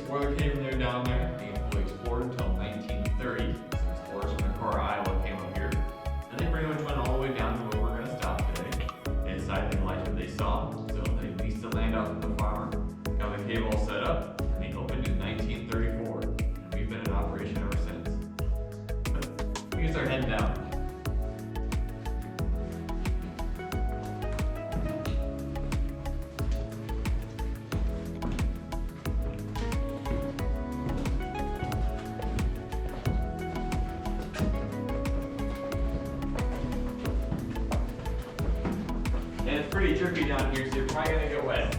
spoiler came there down there, being fully explored until 1930. Some explorers from Niagara, Iowa came up here, and they pretty much went all the way down to where we're going to stop today. They decided they liked what they saw, so they leased the land out from the farmer, got the cave all set up, and they opened in 1934. And we've been in operation ever since. But we can start heading down. And it's pretty tricky down here, so you're probably gonna get wet.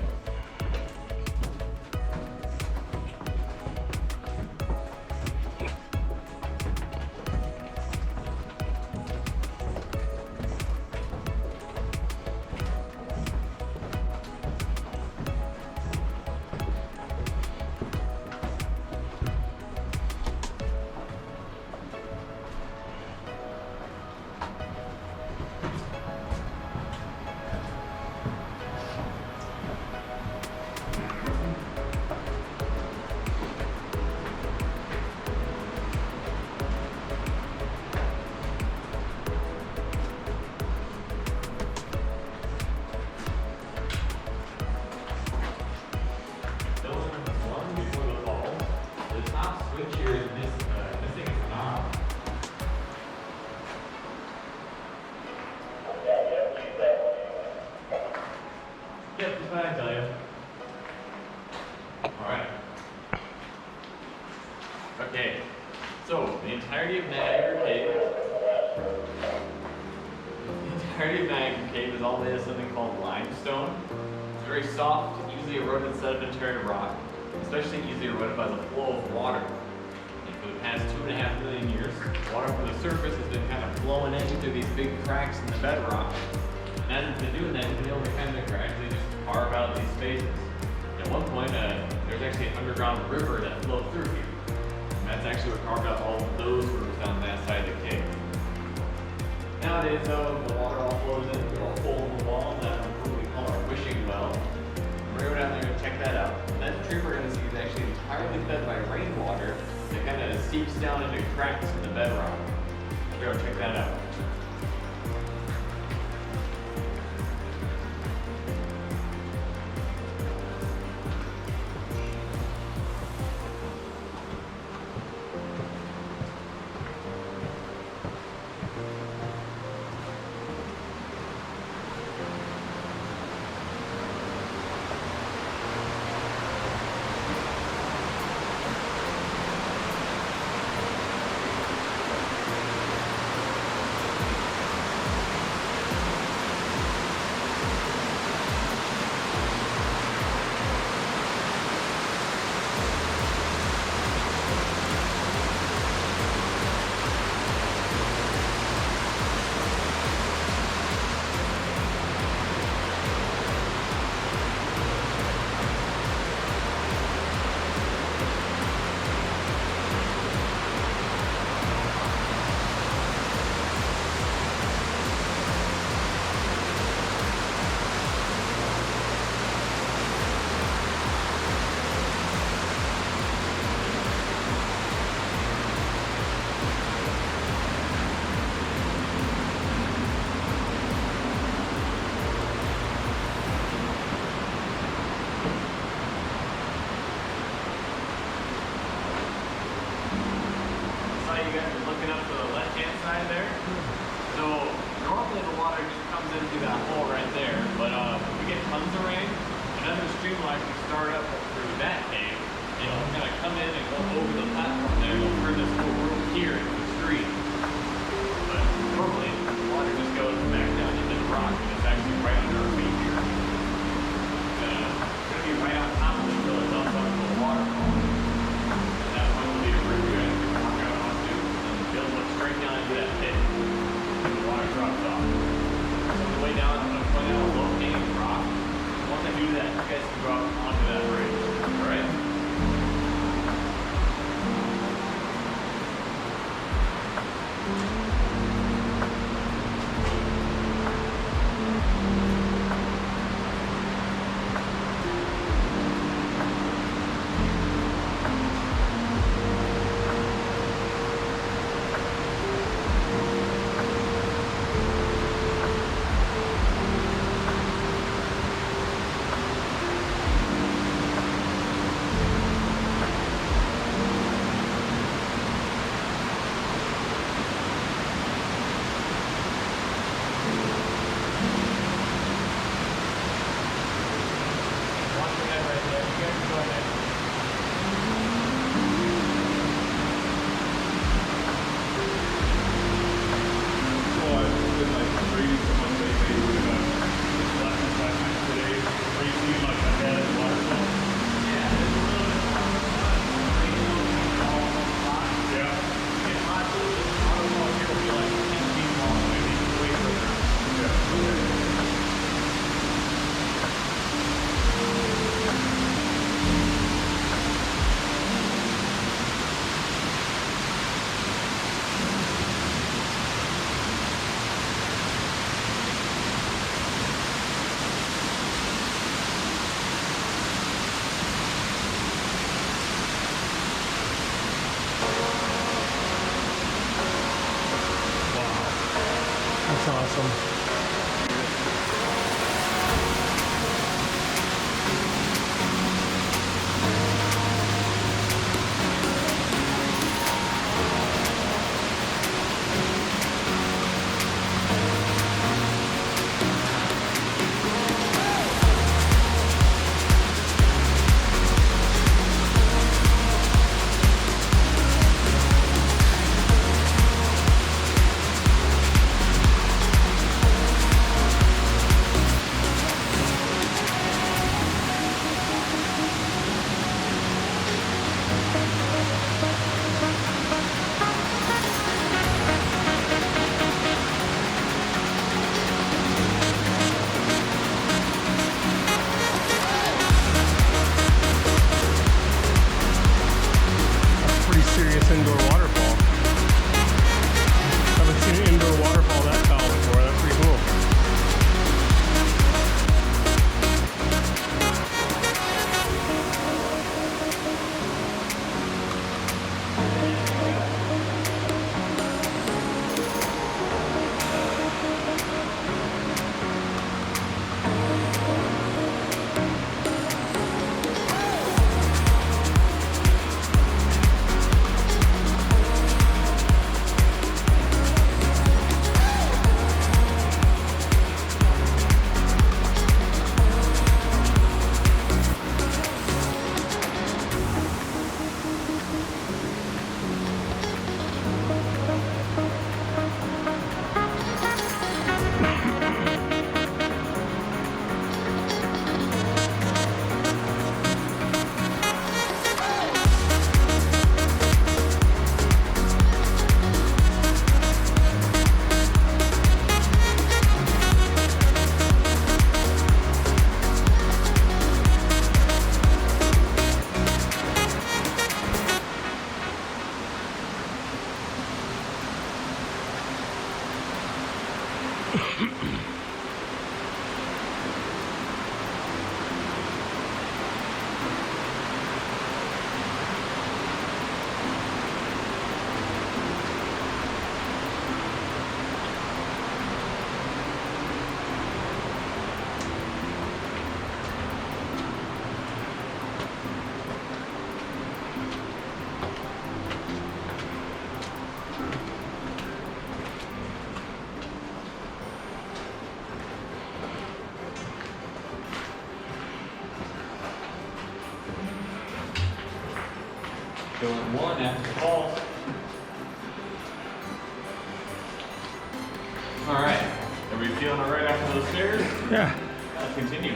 Yep, that's what I tell you. Alright. Okay, so the entirety of Niagara Cave is all made of something called limestone. It's very soft, easily eroded sedimentary rock, especially easily eroded by the flow of water. And for the past 2.5 million years, water from the surface has been kind of flowing in through these big cracks in the bedrock. And as it's been doing that, it's been able to kind of gradually just carve out these spaces. And at one point, there's actually an underground river that flowed through here. And that's actually what carved out all of those rivers down that side of the cave. Nowadays, though, the water all flows in through a hole in the wall, and that's what we call our wishing well. We're going to go down there and check that out. And that tree we're going to see is actually entirely fed by rainwater that kind of seeps down into cracks in the bedrock. We're going to check that out. That's awesome. Serious indoor waterfall. Haven't seen an indoor waterfall that tall before. That's pretty cool. Going one after the fall. Alright, are we feeling alright after those stairs? Yeah. Let's continue.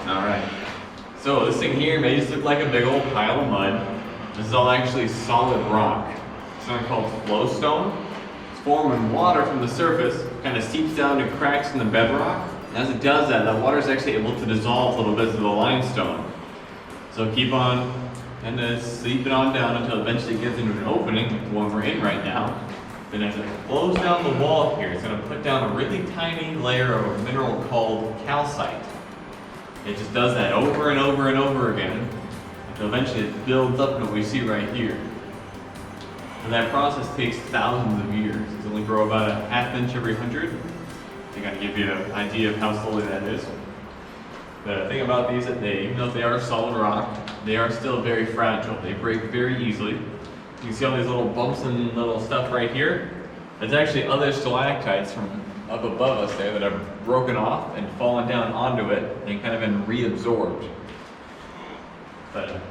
Alright, so this thing here may just look like a big old pile of mud. This is all actually solid rock. It's something called flowstone. It's formed when water from the surface kind of seeps down to cracks in the bedrock. And as it does that, the water is actually able to dissolve a little bit to the limestone. So keep on kind of seeping on down until eventually it gets into an opening, like the one we're in right now. Then as it flows down the wall here, it's going to put down a really tiny layer of a mineral called calcite. It just does that over and over and over again until eventually it builds up to what we see right here. And that process takes thousands of years. It's only grow about a ½ inch every 100. To kind of give you an idea of how slowly that is. The thing about these is that even though they are solid rock, they are still very fragile. They break very easily. You can see all these little bumps and little stuff right here. It's actually other stalactites from up above us there that have broken off and fallen down onto it and kind of been reabsorbed. But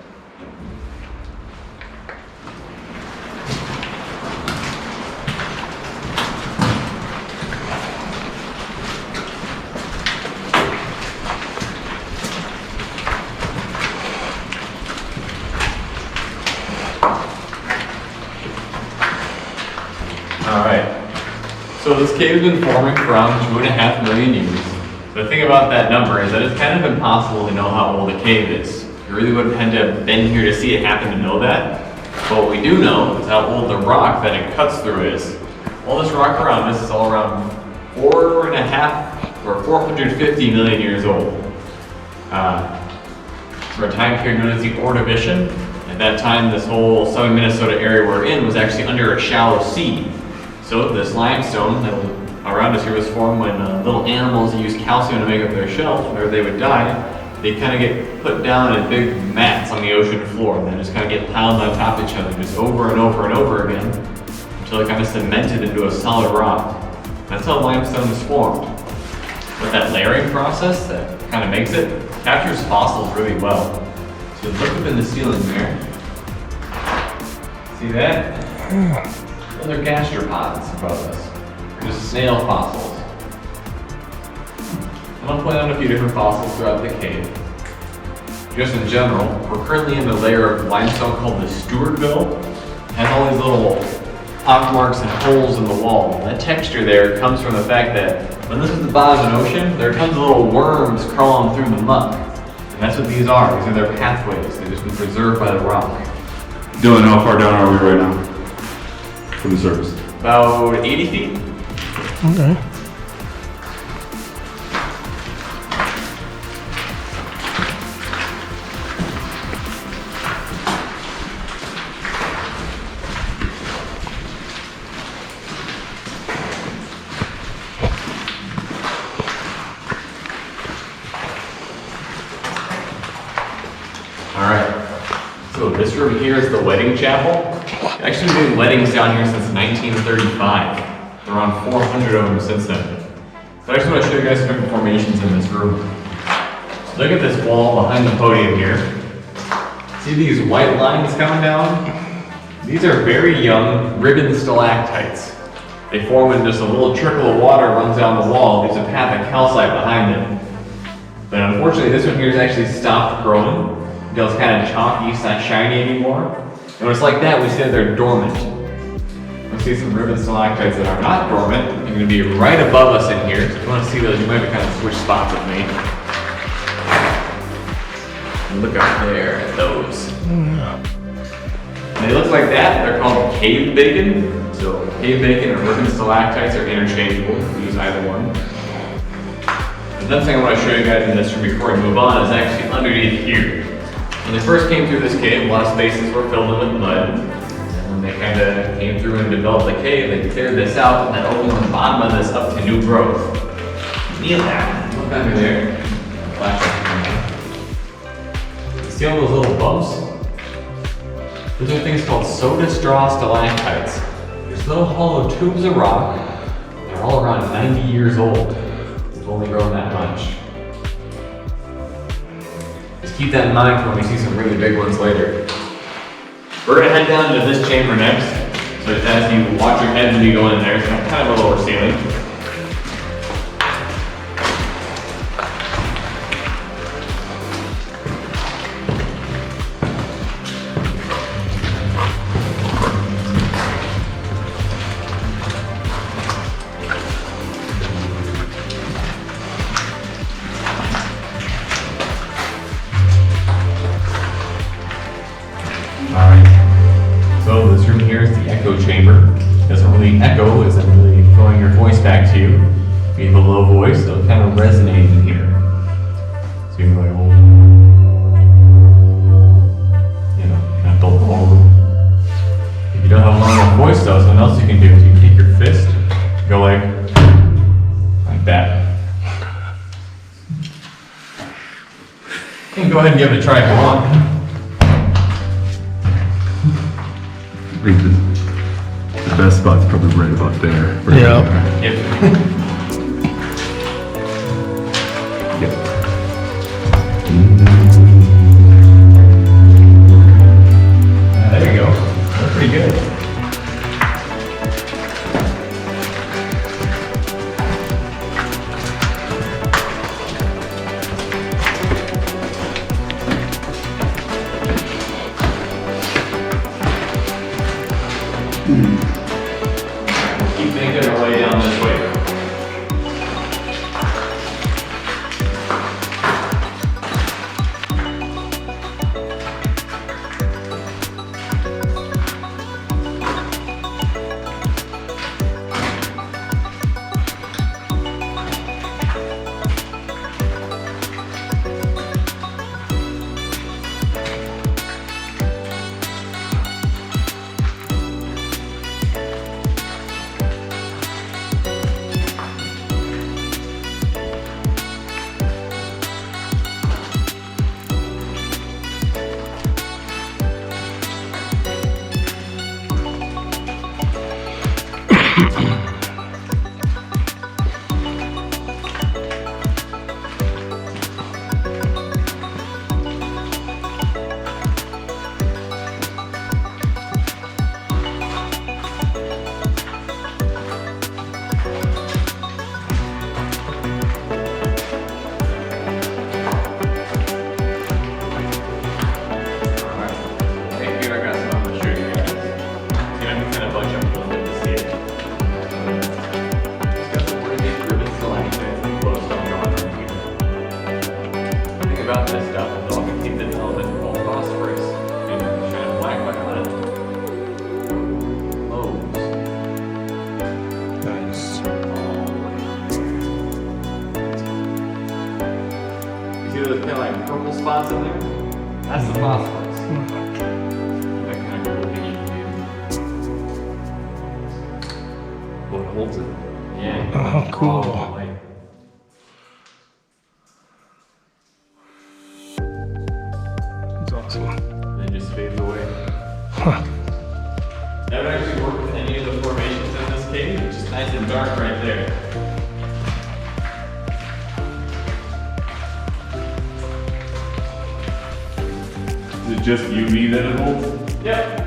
so this cave has been forming for around 2.5 million years. The thing about that number is that it's kind of impossible to know how old a cave is. You really would have had to have been here to see it happen to know that. But what we do know is how old the rock that it cuts through is. All this rock around us is all around 4.5 or 450 million years old. For a time period known as the Ordovician. At that time, this whole southern Minnesota area we're in was actually under a shallow sea. So this limestone that around us here was formed when little animals use calcium to make up their shells. Whenever they would die, they kind of get put down in big mats on the ocean floor, and they just kind of get piled on top of each other, just over and over and over again, until it kind of cemented into a solid rock. That's how limestone is formed. But that layering process that kind of makes it captures fossils really well. So look up in the ceiling there. See that? Those are gastropods above us. They're just snail fossils. I'm going to point out a few different fossils throughout the cave. Just in general, we're currently in the layer of limestone called the Stewartville. It has all these little pockmarks and holes in the wall. That texture there comes from the fact that when this is the bottom of an ocean, there are tons of little worms crawling through the muck. And that's what these are. These are their pathways. They've just been preserved by the rock. Dylan, how far down are we right now from the surface? About 80 feet. Okay. So this room here is the wedding chapel. Actually been doing weddings down here since 1935. Around 400 of them since then. So I just want to show you guys some different formations in this room. So look at this wall behind the podium here. See these white lines coming down? These are very young ribbon stalactites. They form when just a little trickle of water runs down the wall, leaves a path of calcite behind it. But unfortunately this one here has actually stopped growing. It's kind of chalky, it's not shiny anymore. And when it's like that, we say they're dormant. We see some ribbon stalactites that are not dormant. They're going to be right above us in here. So if you want to see those, you might be kind of switch spots with me. And look up there at those. When they look like that, they're called cave bacon. So cave bacon and ribbon stalactites are interchangeable. We use either one. Another thing I want to show you guys in this room before we move on is actually underneath here. When they first came through this cave, a lot of spaces were filled in with mud. And when they kind of came through and developed the cave, they cleared this out and then opened the bottom of this up to new growth. Kneel down. Look under there. Flashlight. See all those little bumps? Those are things called soda straw stalactites. There's little hollow tubes of rock. They're all around 90 years old. They've only grown that much. Just keep that in mind for when we see some really big ones later. We're gonna head down into this chamber next. So as you watch your head when you go in there, it's kind of a lower ceiling. So this room here is the echo chamber. It doesn't really echo, it isn't really throwing your voice back to you. If you have a low voice, it'll kind of resonate in here. So you can go like, oh, you know, kind of the low. If you don't have a normal voice though, something else you can do is you can take your fist, go like that. You can go ahead and give it a try if you want. I think the best spot's probably right about there. Right Yeah. Yep. Yep. There you go. That's pretty good. Keep making our way down this way. drop this stuff, and it all contains an element called phosphorus. And shine a black light on it. Close. Nice. You see those kind of like purple spots in there? That's the phosphorus. That kind of cool thing you can do. What holds it? Yeah. Oh, cool. Like, It's awesome. and then just fades away. Huh. That would actually work with any of the formations in this cave. It's just nice and dark right there. Is it just UV that it holds? Yep.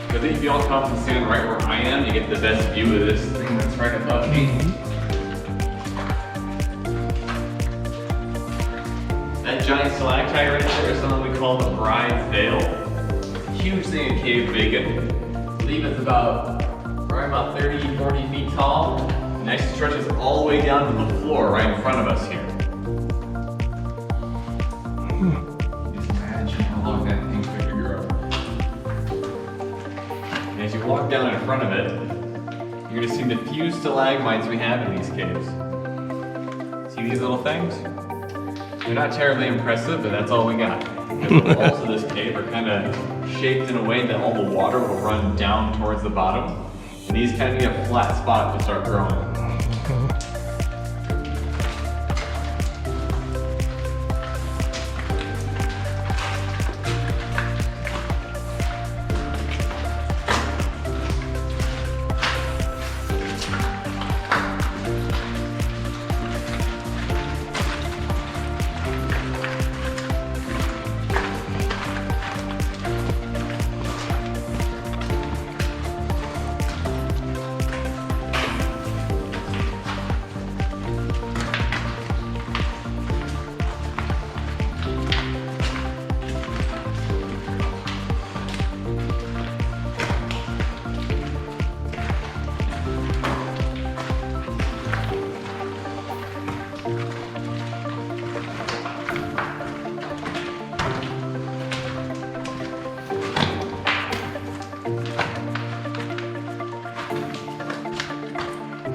I think if y'all come and stand right where I am, you get the best view of this thing that's right above me. That giant stalactite right there is something we call the Bride's Veil. It's a huge thing in cave bacon. I believe it's probably about 30, 40 feet tall. And actually stretches all the way down to the floor right in front of us here. Just imagine how long that thing could grow. And as you walk down in front of it, you're gonna see the few stalagmites we have in these caves. See these little things? They're not terribly impressive, but that's all we got. Because the walls of this cave are kind of shaped in a way that all the water will run down towards the bottom. And these kind of need a flat spot to start growing.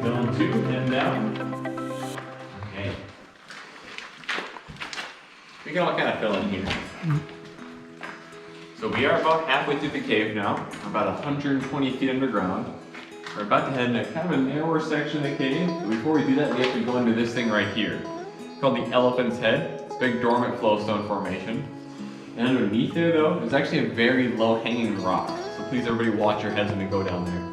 Zone 2, and down. Okay. We can all kind of fill in here. So we are about halfway through the cave now, about 120 feet underground. We're about to head into kind of a narrower section of the cave. But before we do that, we have to go into this thing right here. It's called the Elephant's Head. It's a big dormant flowstone formation. And underneath there though, there's actually a very low hanging rock. So please everybody watch your heads when we go down there.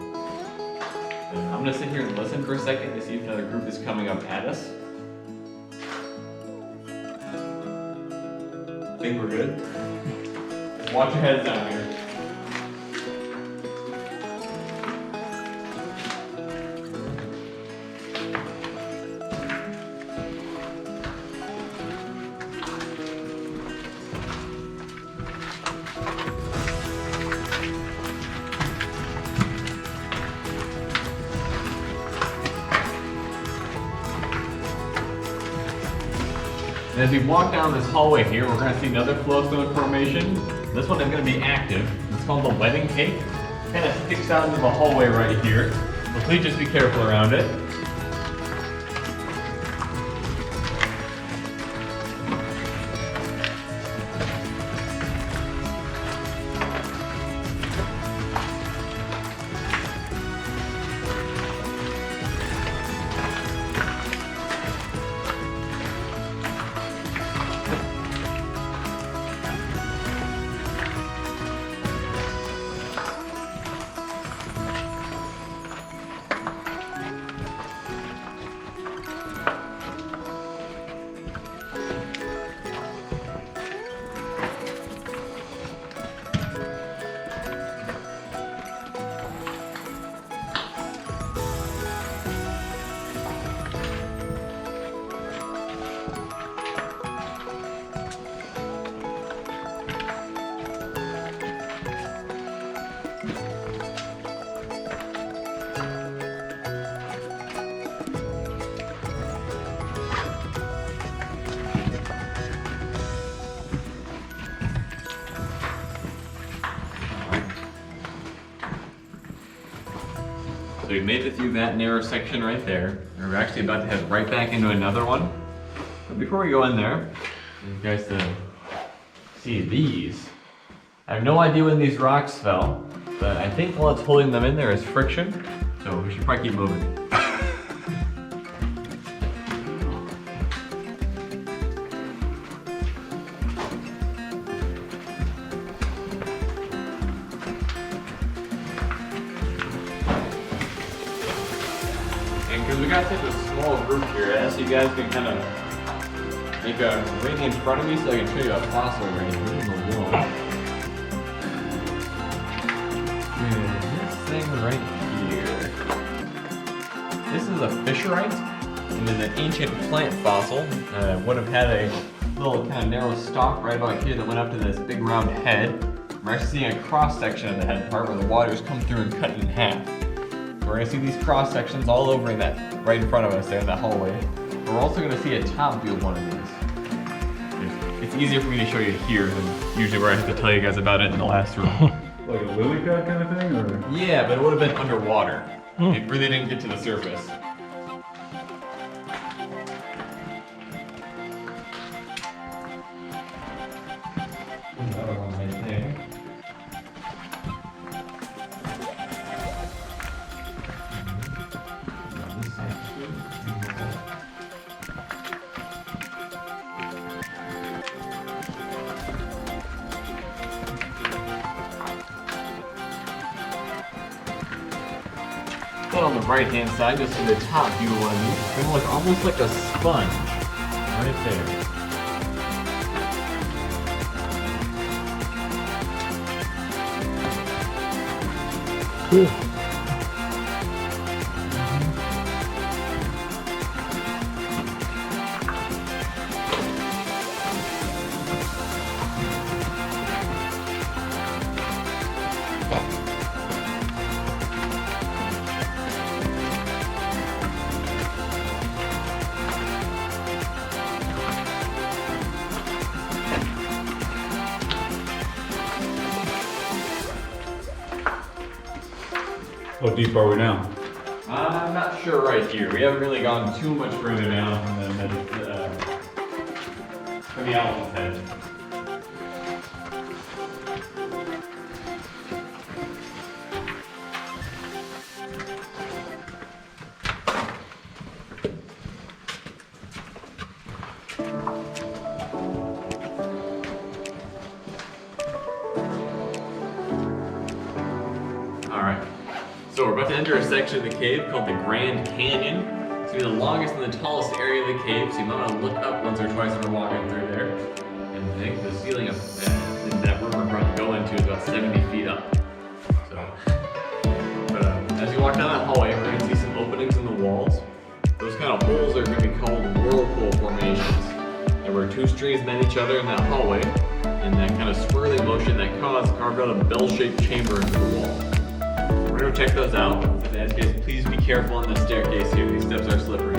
I'm gonna sit here and listen for a second to see if another group is coming up at us. Think we're good? Watch your heads down here. And as we walk down this hallway here, we're going to see another flowstone formation. This one is going to be active. It's called the wedding cake. It kind of sticks out into the hallway right here. So please just be careful around it. So we made it through that narrow section right there. And we're actually about to head right back into another one. But before we go in there, you guys to see these. I have no idea when these rocks fell, but I think what's holding them in there is friction. So we should probably keep moving. Because we got such a small group here, I asked you guys to kind of make a ring in front of me so I can show you a fossil right here in the wall. This thing right here. This is a fisherite. It is an ancient plant fossil. Would have had a little kind of narrow stalk right about here that went up to this big round head. We're actually seeing a cross section of the head part where the water's come through and cut it in half. We're going to see these cross sections all over in that, right in front of us there in that hallway. But we're also going to see a top view of one of these. It's easier for me to show you here than usually where I have to tell you guys about it in the last room. Like a lily pad kind of thing, or? Yeah, but it would have been underwater. It really didn't get to the surface. Another one right there. On the right hand side, you'll see the top view of one of these. It's gonna look almost like a sponge right there. Cool. How deep are we now? I'm not sure right here. We haven't really gone too much further down from the elephant's head. So we're about to enter a section of the cave called the Grand Canyon. It's gonna be the longest and the tallest area of the cave, so you might want to look up once or twice when we're walking through there. And I think the ceiling of that room we're about to go into is about 70 feet up. So, but as you walk down that hallway, we're gonna see some openings in the walls. Those kind of holes are gonna be called whirlpool formations. There were two streams met each other in that hallway, and that kind of swirling motion that carved out a bell-shaped chamber into the wall. We're gonna check those out. And as you guys, please be careful on the staircase here. These steps are slippery.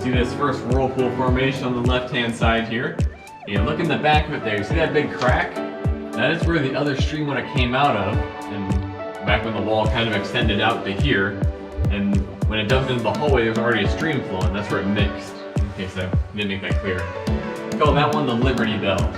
See this first whirlpool formation on the left-hand side here. You look in the back of it there, you see that big crack? That is where the other stream would have came out of, and back when the wall kind of extended out to here. And when it dumped into the hallway, there was already a stream flowing. That's where it mixed, in case I didn't make that clear. We call that one the Liberty Bell.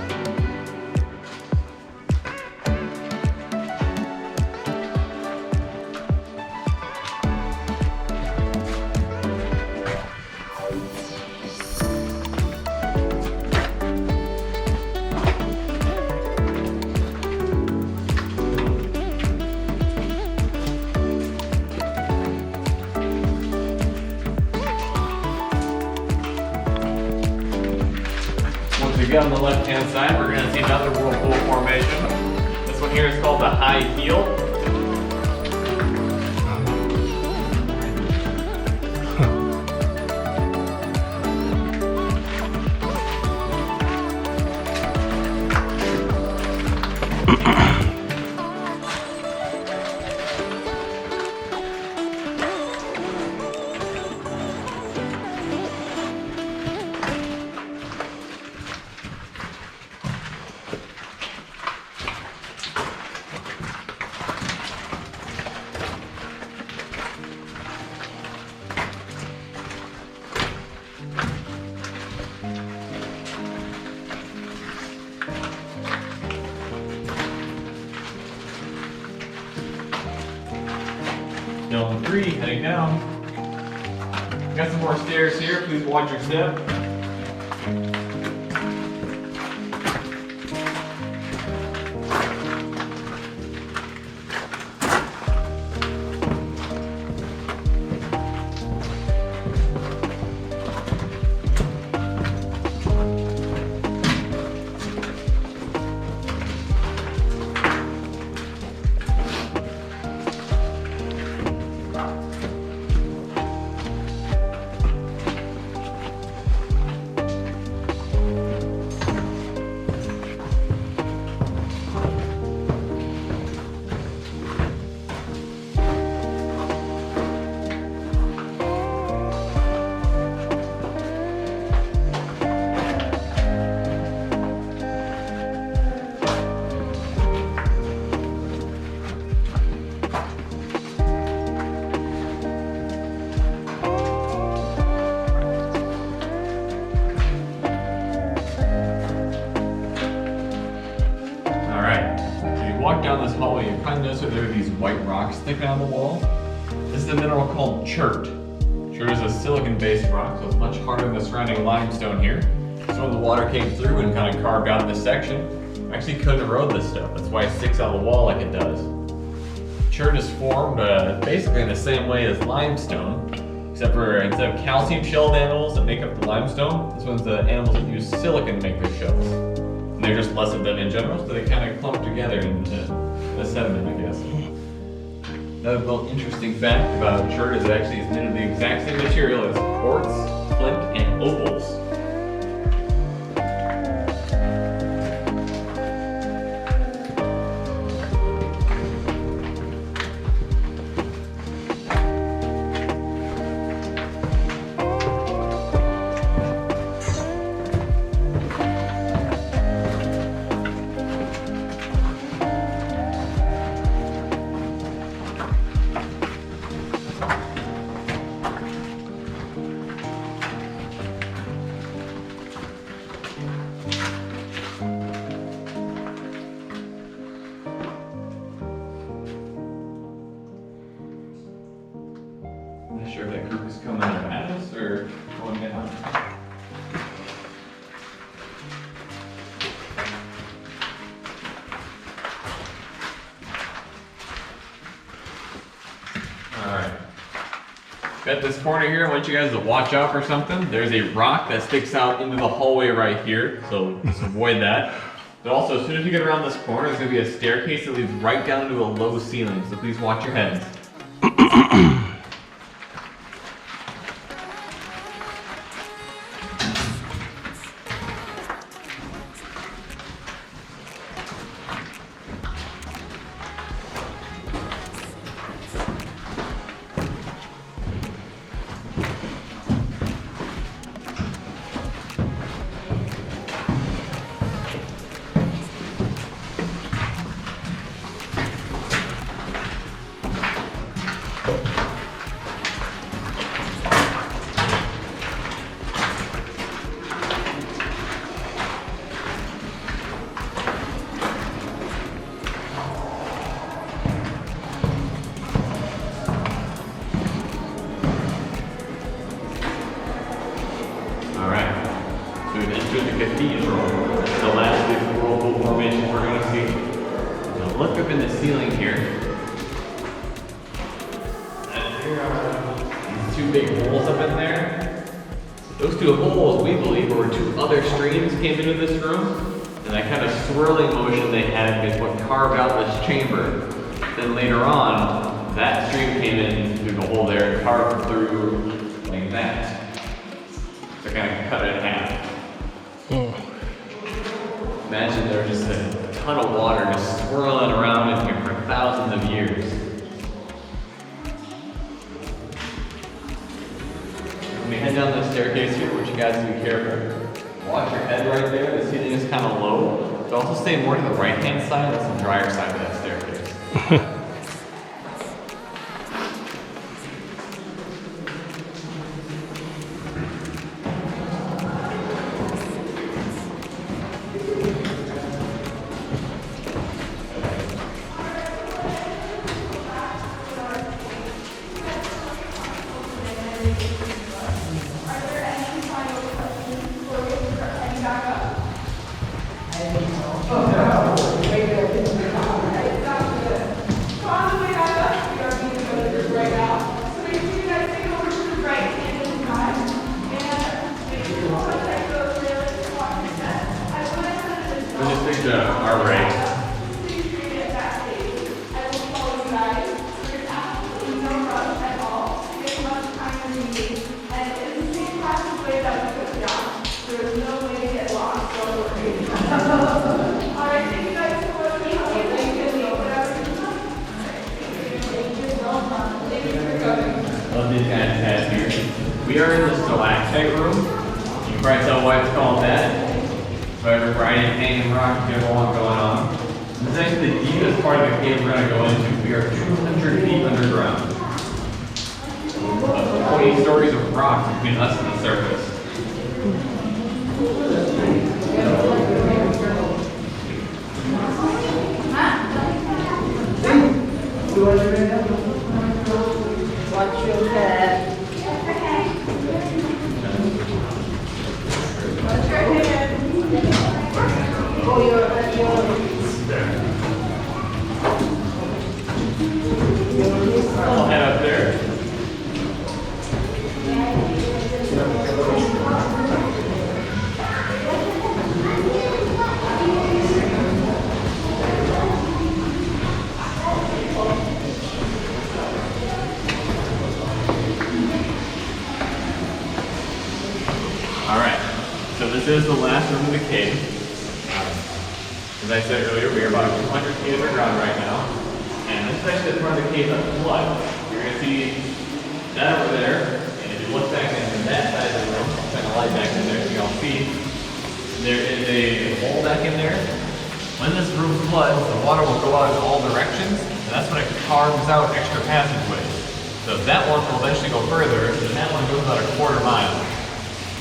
we got on the left-hand side, we're going to see another whirlpool formation. This one here is called the high heel. Still on 3, heading down. Got some more stairs here, please watch your step. Walk down this hallway, you probably notice that there are these white rocks sticking out of the wall. This is a mineral called chert. Chert is a silicon-based rock, so it's much harder than the surrounding limestone here. So when the water came through and kind of carved out this section, actually couldn't erode this stuff. That's why it sticks out of the wall like it does. Chert is formed basically in the same way as limestone, except for instead of calcium-shelled animals that make up the limestone, this one's the animals that use silicon to make their shells. And there's just less of them in general, so they kind of clump together into the sediment, I guess. Another little interesting fact about chert is it actually is made of the exact same material as quartz, flint, and opals. Not sure if that group is coming at us or going down. Alright. At this corner here, I want you guys to watch out for something. There's a rock that sticks out into the hallway right here, so just avoid that. But also, as soon as you get around this corner, there's going to be a staircase that leads right down into a low ceiling, so please watch your heads. To the cathedral, the last big whirlpool formation we're going to see. Now look up in the ceiling here. And here are these two big holes up in there. Those two holes, we believe, were where two other streams came into this room, and that kind of swirling motion they had is what carved out this chamber. Then later on, that stream came in through the hole there and carved through like that. So kind of cut it in half. Imagine there was just a ton of water just swirling around in here for thousands of years. When we head down the staircase here, which you guys be careful. Watch your head right there. The ceiling is kind of low. So also stay more to the right-hand side. That's the drier side of that staircase. Our right. Love these guys had here. We are in the stalactite room. You can probably tell why it's called that. Whatever variety of hanging rock you ever want going on. This is actually the deepest part of the cave we're going to go into. We are 200 feet underground. 20 stories of rock between us and the surface. Watch your head. Watch your head. Oh, your I'll head up there. Alright, so this is the last room of the cave. As I said earlier, we are about 200 feet underground right now. And this is actually the part of the cave that flood. You're going to see that over there. And if you look back into that side of the room, I'll shine a light back in there so you all see. There is a hole back in there. When this room floods, the water will go out in all directions. And that's when it carves out extra passageways. So that one will eventually go further, and that one goes about a quarter mile.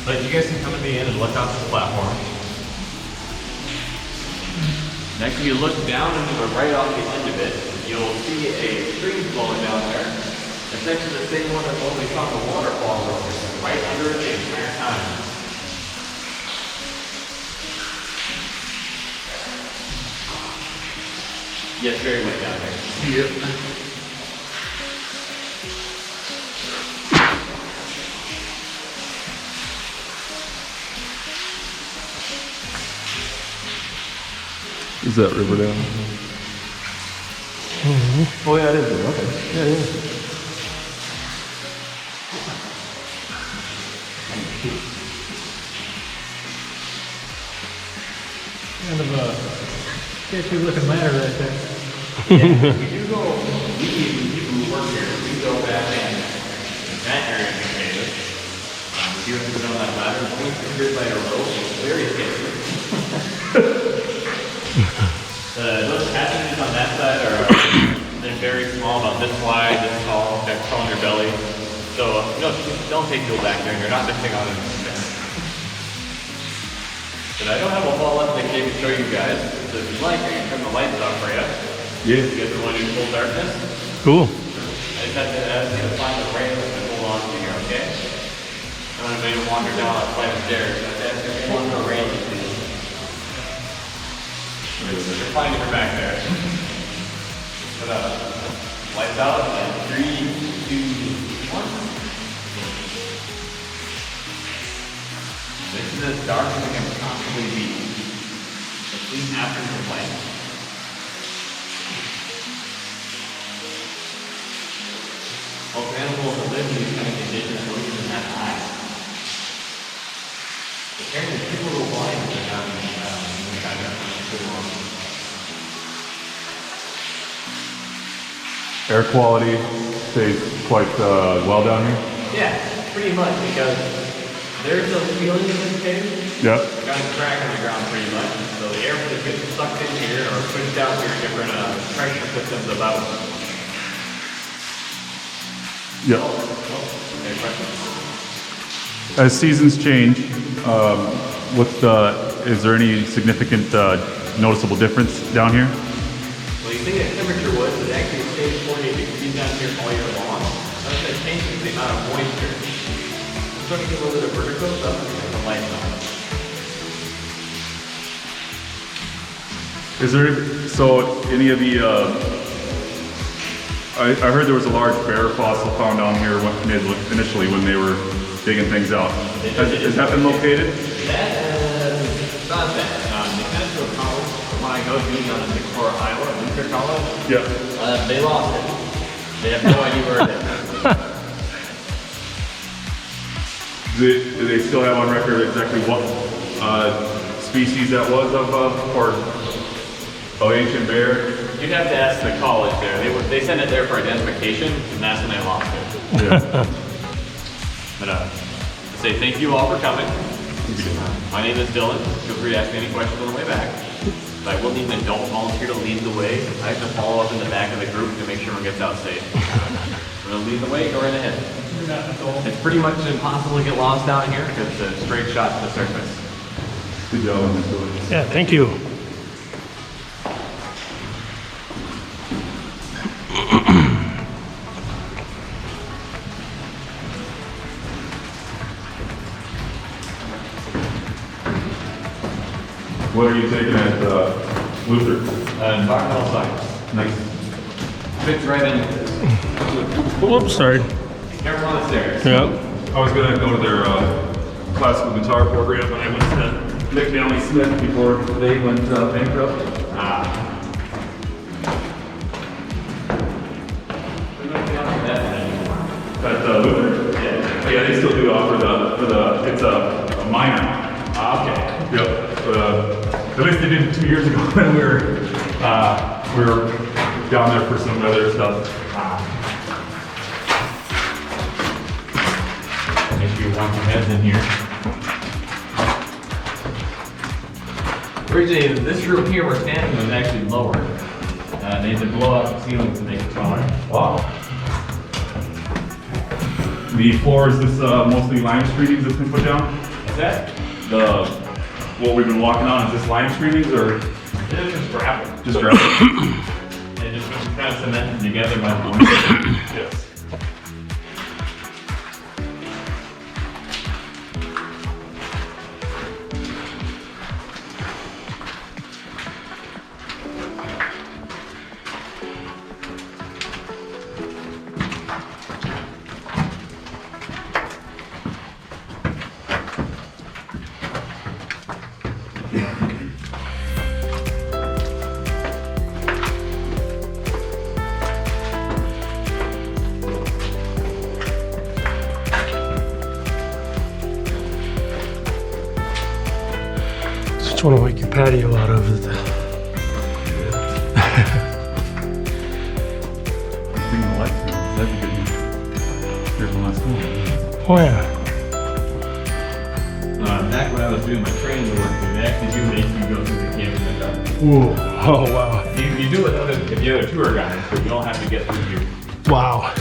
But you guys can come to the end and look out this platform. Next, if you look down into the right off the end of it, you'll see a stream flowing down there. It's actually the same one that we found the waterfall over right under it the entire time. Yes, very way down there. Yep. Is that river down? Oh yeah, it is. Okay. Yeah, yeah. Kind of a sketchy looking ladder right there. Yeah, we do go, we people who work here, we go back in that area of the cave. We do have to go on that ladder, 20 meters by a rope, it's very sketchy. Those passages on that side are they're very small, about this wide, this tall, they're crawl on your belly. So don't take people back there, you're not missing out on anything. But I don't have a whole lot of the cave to show you guys, so if you'd like, I can turn the lights off for you. Yeah. You guys are wanting in full darkness. Cool. I just have to ask you to find the rail and hold on to here, okay? I don't want anybody to wander down a flight of stairs. I have to ask you to hold on to a rail, please. You're fine if you're back there. Put lights out, and 3, 2, 1. dark as it can possibly be. A clean afternoon of light. Most animals that live in these kind of conditions don't even have eyes. Apparently, people go blind when they're not in the kind of too long. Air quality stays quite well down here. Yeah, pretty much, because there's a ceiling in this cave. Yep. Got a crack in the ground pretty much. So the air just gets sucked in here or pushed out through different pressure systems about. Yep. Any questions? As seasons change, is there any significant noticeable difference down here? Well, you think that temperature was, it actually stays 48 degrees down here all year long. That's going to change the amount of moisture. It's going to get a little bit of vertical stuff and the light on. Is there, so any of the, I heard there was a large bear fossil found down here initially when they were digging things out. Has that been located? Not that. They kind of do a college, when I go to down in Niagara, Iowa, Winter College. Yeah. They lost it. They have no idea where it is. Do they still have on record exactly what species that was of ancient bear? You'd have to ask the college there. They sent it there for identification, and that's when they lost it. Yeah. But I say thank you all for coming. My name is Dylan. Feel free to ask me any questions on the way back. But I will need an adult volunteer to lead the way. I have to follow up in the back of the group to make sure everyone gets out safe. We're going to lead the way, go right ahead. It's pretty much impossible to get lost down here because it's a straight shot to the surface. Good job on this. Yeah, thank you. What are you taking at Luther? Environmental science. Nice. Fits right in with this. Whoops, sorry. Careful on the stairs. Yeah. I was going to go to their classical guitar program when I went to McNally Smith before they went bankrupt. At Luther? Yeah. Yeah, they still do offer it's a minor. Okay. Yep. At least they did 2 years ago when we were down there for some other stuff. Make sure you want some heads in here. Originally, this room here we're standing was actually lower. They had to blow out the ceiling to make it taller. Wow. The floor is this mostly lime screenings that's been put down? Is that? What we've been walking on, is this lime screenings or It's just gravel. just gravel? They just kind of cemented together by the moisture. Yes. Just want to make your patio out of it. Seeing the lights now, that'd be good. Here's the last one. Oh yeah. Back when I was doing my training work, they actually do make you go through the camp in the dark. Whoa. Oh wow. You do it if you have a tour guide, so you don't have to get through here. Wow.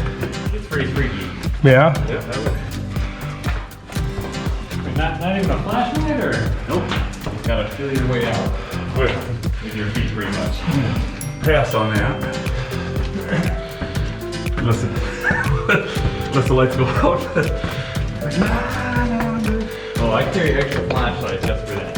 It's pretty freaky. Yeah. Yeah, that would. Not even a flashlight, or? Nope. You gotta feel your way out with your feet, pretty much. Pass on that. Listen. Let the lights go out. Oh, I carry extra flashlights just for that.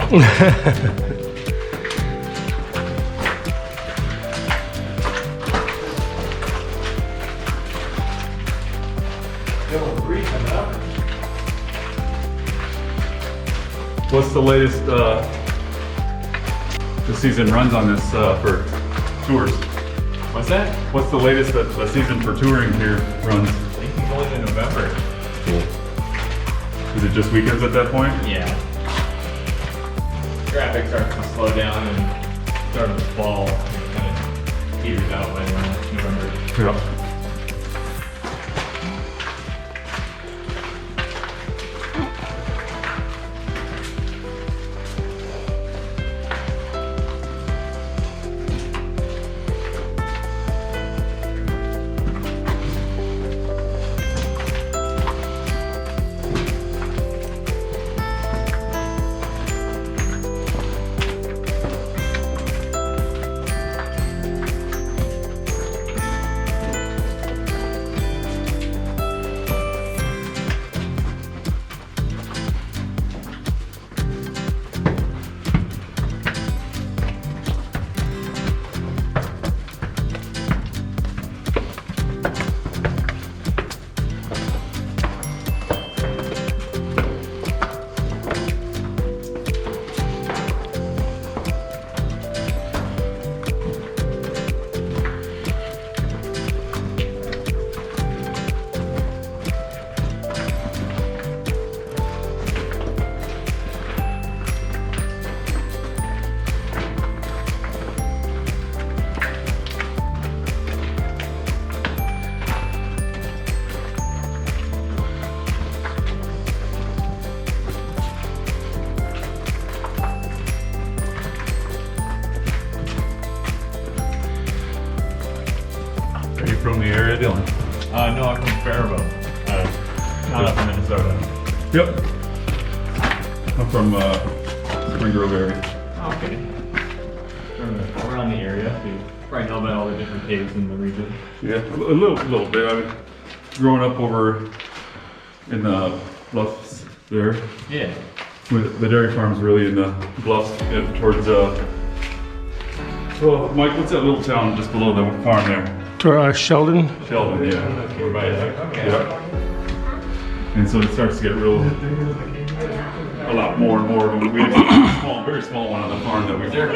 Feeling free coming up. What's the latest the season runs on this for tours? What's that? What's the latest that the season for touring here runs? I think he's only in November. Cool. Is it just weekends at that point? Yeah. Traffic starts to slow down and start to fall. It kind of peters out by November. Yeah. From the area, Dylan? No, I'm from Faribault. Not up in Minnesota. Yep. I'm from Spring Grove area. Okay. Around the area. You probably know about all the different caves in the region. Yeah, a little bit. I mean, growing up over in the bluffs there. Yeah. The dairy farm's really in the bluffs towards well, Mike, what's that little town just below the farm there? Sheldon? Sheldon, yeah. We're by there. Okay. Yeah. And so it starts to get real, a lot more and more. We have a small, very small one on the farm that we There.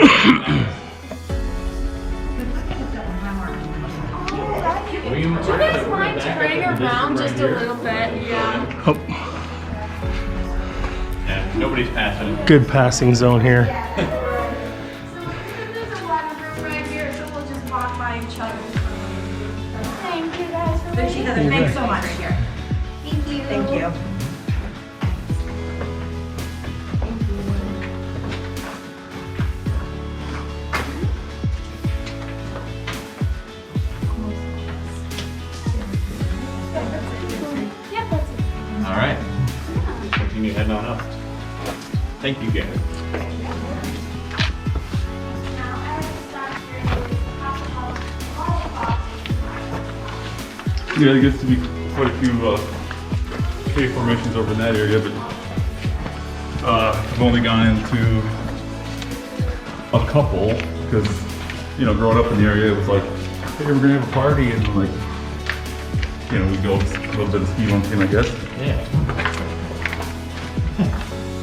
Do you guys mind turning around just a little bit? Yeah. Oh, Yeah, nobody's passing. good passing zone here. So there's a lot of room right here, so we'll just walk by each other. Thank you guys for There she does it. Thanks so much. Right here. Thank you. Thank you. Yep, that's it. All right. Continue heading on up. Thank you, guys. Now, I will start here with half a house, Yeah, there gets to be quite a few cave formations over in that area, but I've only gone into a couple because, you know, growing up in the area, it was like, hey, we're gonna have a party, and like, you know, we go a little bit of ski monkeying, I guess. Yeah.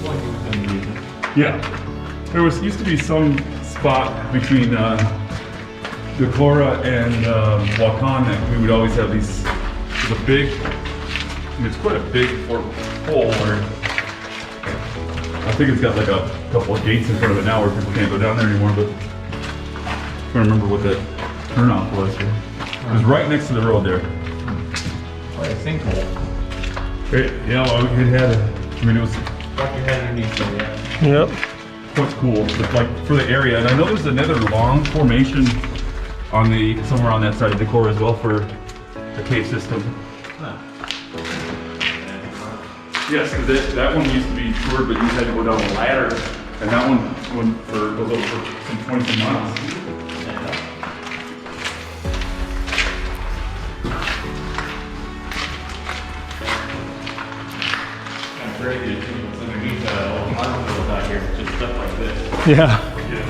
Within reason. Yeah, there used to be some spot between Decorah and Waukon that we would always have these. There's a big, it's quite a big hole where I think it's got like a couple of gates in front of it now where people can't go down there anymore. But I'm trying to remember what that turnoff was. It was right next to the road there. Like a sinkhole. Yeah, well, it had. I mean, it was Drop your head underneath there, yeah. Yep. quite cool, but like for the area. And I know there's another long formation on the somewhere on that side of Decorah as well for the cave system. Huh. Yes, because that one used to be toured, but you had to go down a ladder, and that one went for goes over for some 20 miles. Kind of crazy to see what's underneath all the marbles out here. Just stuff like this. Yeah. Yeah.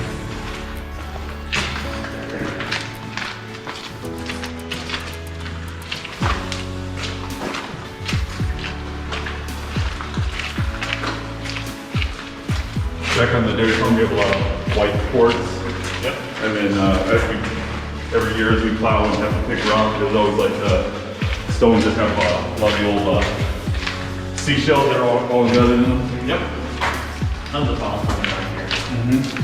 back on the dairy farm, we have a lot of white quartz. Yep. And then every year as we plow and have to pick rock, there's always like stones that have a lot of the old seashells that are all embedded in them. Yep. Tons of fossils right here.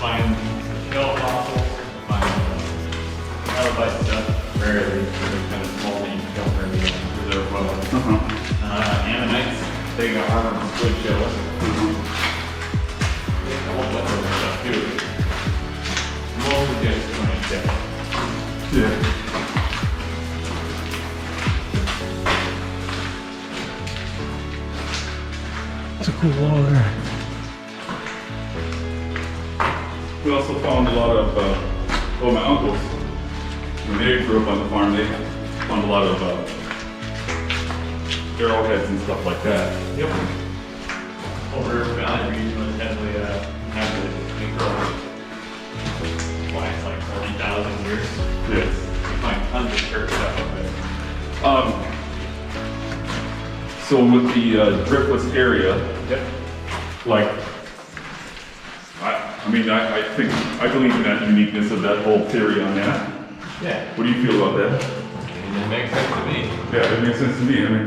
Find shell fossils, find elevite stuff, rarely, because they're kind of small that you don't really preserve well. Ammonites, big armored squid shells. A whole bunch of other stuff too. Mostly just 20 shells. Yeah. It's a cool wall there. We also found a lot of, my uncles, when they grew up on the farm, they found a lot of arrowheads and stuff like that. Yep. Over Valley region was heavily necrotic. Why, it's like 40,000 years. Yes. You find tons of church stuff up there. So with the driftless area, Yep. like, I believe in that uniqueness of that whole theory on that. Yeah. What do you feel about that? And it makes sense to me. Yeah, it makes sense to me. I mean,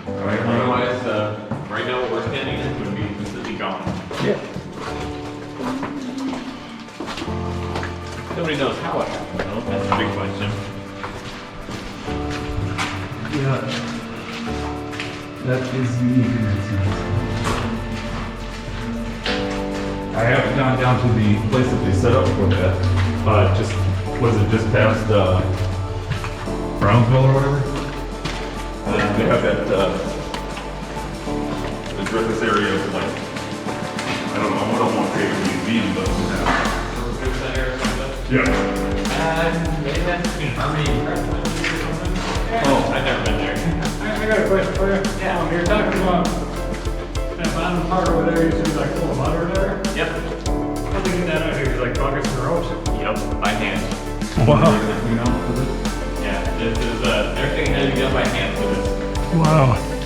Otherwise, right now what we're standing in would be completely gone. Yeah. Nobody knows how it happened though. That's the big question. yeah, that is unique in that sense. I haven't gone down to the place that they set up for that. Just past Brownsville or whatever? They have that, the driftless area of like, I don't want to say it's a museum, but Food center or something. yeah. Maybe that's between Harmony and Crestwood or something. Oh. I've never been there. I got a question for you. Yeah. You're talking about that bottom part over there, used to be like full of mud over there. Yep. How they get that out here? Like buckets and ropes? Yep. By hand. Wow. You know? Yeah. This is everything had to be done by hand for this. Wow.